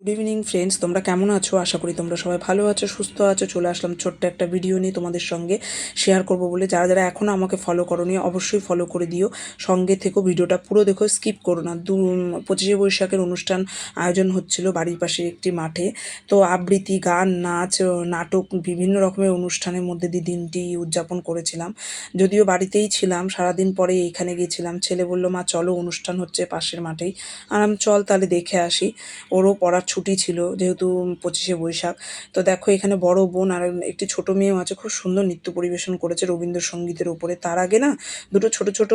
Good evening friends, তোমরা কেমন আছো? আশা করি তোমরা সবাই ভালো আছো, সুস্থ আছো। চলে আসলাম ছোট্ট একটা ভিডিও নিয়ে তোমাদের সঙ্গে শেয়ার করব বলে। যারা যারা এখনও আমাকে ফলো করোনি অবশ্যই ফলো করে দিও, সঙ্গে থেকো, ভিডিওটা পুরো দেখো, স্কিপ করো না। 25শে বৈশাখের অনুষ্ঠান আয়োজন হচ্ছিল বাড়ির পাশে একটি মাঠে। তো আবৃত্তি, গান, নাচ, নাটক, বিভিন্ন রকমের অনুষ্ঠানের মধ্যে দিয়ে দিনটি উদযাপন করেছিলাম। যদিও বাড়িতেই ছিলাম, সারাদিন পরে এইখানে গিয়েছিলাম। ছেলে বলল, মা চলো, অনুষ্ঠান হচ্ছে পাশের মাঠেই। আর আমি চল তাহলে দেখে আসি। ওরও পড়ার ছুটি ছিল যেহেতু 25শে বৈশাখ। তো দেখো, এখানে বড় বোন আর একটি ছোট মেয়েও আছে, খুব সুন্দর নৃত্য পরিবেশন করেছে রবীন্দ্রসঙ্গীতের উপরে। তার আগে না দুটো ছোট ছোট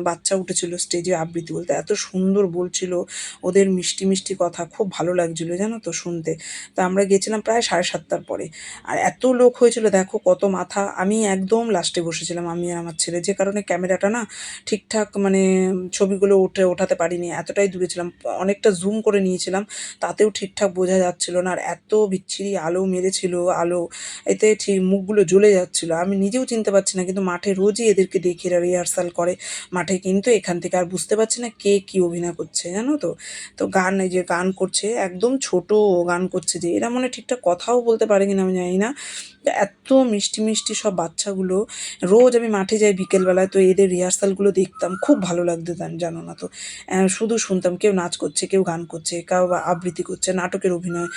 বাচ্চা উঠেছিল স্টেজে আবৃত্তি বলতে, এত সুন্দর বলছিল ওদের মিষ্টি মিষ্টি কথা, খুব ভালো লাগছিল জানো তো শুনতে। তা আমরা গেছিলাম প্রায় 7:30টার পরে। আর এত লোক হয়েছিল, দেখো কত মাথা। আমি একদম লাস্টে বসেছিলাম, আমি আর আমার ছেলে, যে কারণে ক্যামেরাটা না ঠিকঠাক মানে ছবিগুলো ওঠাতে পারিনি, এতটাই দূরে ছিলাম। অনেকটা জুম করে নিয়েছিলাম, তাতেও ঠিকঠাক বোঝা যাচ্ছিল না। আর এত বিচ্ছিরি আলো মেরেছিল, আলো এতে ঠিক মুখগুলো জ্বলে যাচ্ছিল। আমি নিজেও চিনতে পারছি না, কিন্তু মাঠে রোজই এদেরকে দেখি, এরা রিহার্সাল করে মাঠে, কিন্তু এখান থেকে আর বুঝতে পারছি না কে কী অভিনয় করছে জানো তো। তো গান, এই যে গান করছে, একদম ছোট গান করছে, যে এরা মনে হয় ঠিকঠাক কথাও বলতে পারে কিনা আমি জানি না। এত মিষ্টি মিষ্টি সব বাচ্চাগুলো। রোজ আমি মাঠে যাই বিকেলবেলায়, তো এদের রিহার্সালগুলো দেখতাম, খুব ভালো লাগতো জানো না তো। শুধু শুনতাম, কেউ নাচ করছে, কেউ গান করছে, কেউ বা আবৃত্তি করছে, নাটকের অভিনয়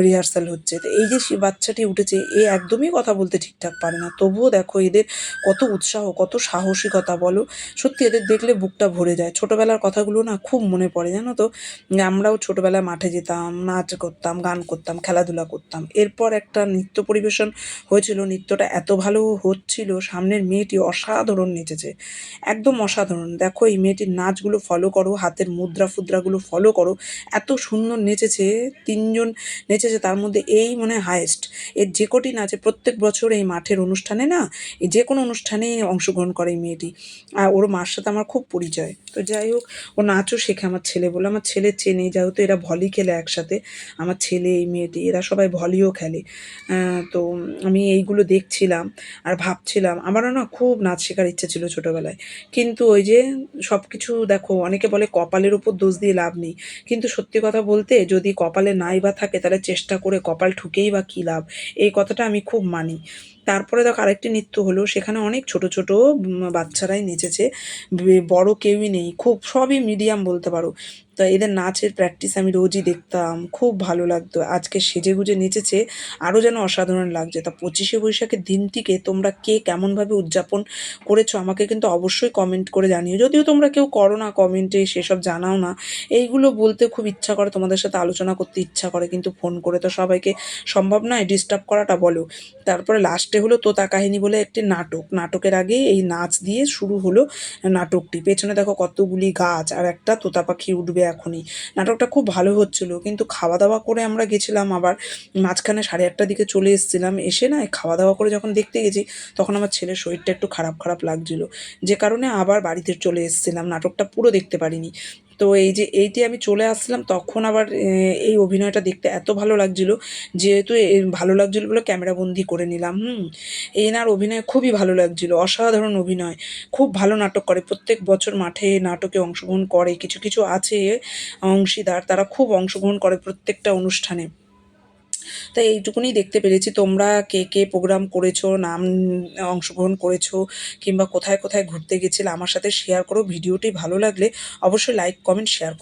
রিহার্সাল হচ্ছে। তো এই যে বাচ্চাটি উঠেছে, এ একদমই কথা বলতে ঠিকঠাক পারে না, তবুও দেখো এদের কত উৎসাহ, কত সাহসিকতা বলো। সত্যি এদের দেখলে বুকটা ভরে যায়। ছোটোবেলার কথাগুলো না খুব মনে পড়ে জানো তো। আমরাও ছোটোবেলায় মাঠে যেতাম, নাচ করতাম, গান করতাম, খেলাধুলা করতাম। এরপর একটা নৃত্য পরিবেশন হয়েছিল, নৃত্যটা এত ভালো হচ্ছিল, সামনের মেয়েটি অসাধারণ নেচেছে, একদম অসাধারণ। দেখো এই মেয়েটির নাচগুলো ফলো করো, হাতের মুদ্রা ফুদ্রাগুলো ফলো করো, এত সুন্দর নেচেছে। 3জন নেচেছে, তার মধ্যে এই মনে হয় হায়েস্ট। এর যে কটি নাচে প্রত্যেক বছর এই মাঠের অনুষ্ঠানে না, এই যে কোনো অনুষ্ঠানেই অংশগ্রহণ করে এই মেয়েটি। আর ওর মার সাথে আমার খুব পরিচয়। তো যাই হোক, ও নাচও শেখে আমার ছেলে বলে, আমার ছেলে চেনে, যেহেতু এরা ভলি খেলে একসাথে। আমার ছেলে, এই মেয়েটি, এরা সবাই ভলিও খেলে। তো আমি এইগুলো দেখছিলাম আর ভাবছিলাম, আমারও না খুব নাচ শেখার ইচ্ছে ছিল ছোটোবেলায়। কিন্তু ওই যে সব কিছু দেখো, অনেকে বলে কপালের উপর দোষ দিয়ে লাভ নেই, কিন্তু সত্যি কথা বলতে যদি কপালে নাই বা থাকে, তাহলে চেষ্টা করে কপাল ঠুকেই বা কী লাভ, এই কথাটা আমি খুব মানি। তারপরে দেখো আরেকটি নৃত্য হলো, সেখানে অনেক ছোট ছোট বাচ্চারাই নেচেছে, বড় কেউই নেই, খুব সবই মিডিয়াম বলতে পারো। তো এদের নাচের প্র্যাকটিস আমি রোজই দেখতাম, খুব ভালো লাগতো। আজকে সেজেগুজে নেচেছে, আরও যেন অসাধারণ লাগছে। তা 25শে বৈশাখের দিনটিকে তোমরা কে কেমনভাবে উদযাপন করেছো আমাকে কিন্তু অবশ্যই কমেন্ট করে জানিও। যদিও তোমরা কেউ করো না কমেন্টে, সেসব জানাও না। এইগুলো বলতে খুব ইচ্ছা করে, তোমাদের সাথে আলোচনা করতে ইচ্ছা করে, কিন্তু ফোন করে তো সবাইকে সম্ভব নয়, ডিস্টার্ব করাটা বলো। তারপরে লাস্টে হলো তোতা কাহিনী বলে একটি নাটক, নাটকের আগে এই নাচ দিয়ে শুরু হলো নাটকটি। পেছনে দেখো কতগুলি গাছ, আর একটা তোতা পাখি উঠবে এখনই। নাটকটা খুব ভালো হচ্ছিল, কিন্তু খাওয়া দাওয়া করে আমরা গেছিলাম আবার মাঝখানে 8:30টার দিকে চলে এসেছিলাম। এসে না খাওয়া দাওয়া করে যখন দেখতে গেছি, তখন আমার ছেলের শরীরটা একটু খারাপ খারাপ লাগছিল, যে কারণে আবার বাড়িতে চলে এসেছিলাম, নাটকটা পুরো দেখতে পারিনি। তো এই যে এইটি আমি চলে আসছিলাম, তখন আবার এই অভিনয়টা দেখতে এত ভালো লাগছিল, যেহেতু ভালো লাগছিল বলে ক্যামেরাবন্দি করে নিলাম। এনার অভিনয় খুবই ভালো লাগছিল, অসাধারণ অভিনয়, খুব ভালো নাটক করে। প্রত্যেক বছর মাঠে নাটকে অংশগ্রহণ করে, কিছু কিছু আছে অংশীদার, তারা খুব অংশগ্রহণ করে প্রত্যেকটা অনুষ্ঠানে। তাই এইটুকুনি দেখতে পেরেছি। তোমরা কে কে প্রোগ্রাম করেছো, নাম অংশগ্রহণ করেছো, কিংবা কোথায় কোথায় ঘুরতে গেছিলে আমার সাথে শেয়ার করো। ভিডিওটি ভালো লাগলে অবশ্যই লাইক, কমেন্ট, শেয়ার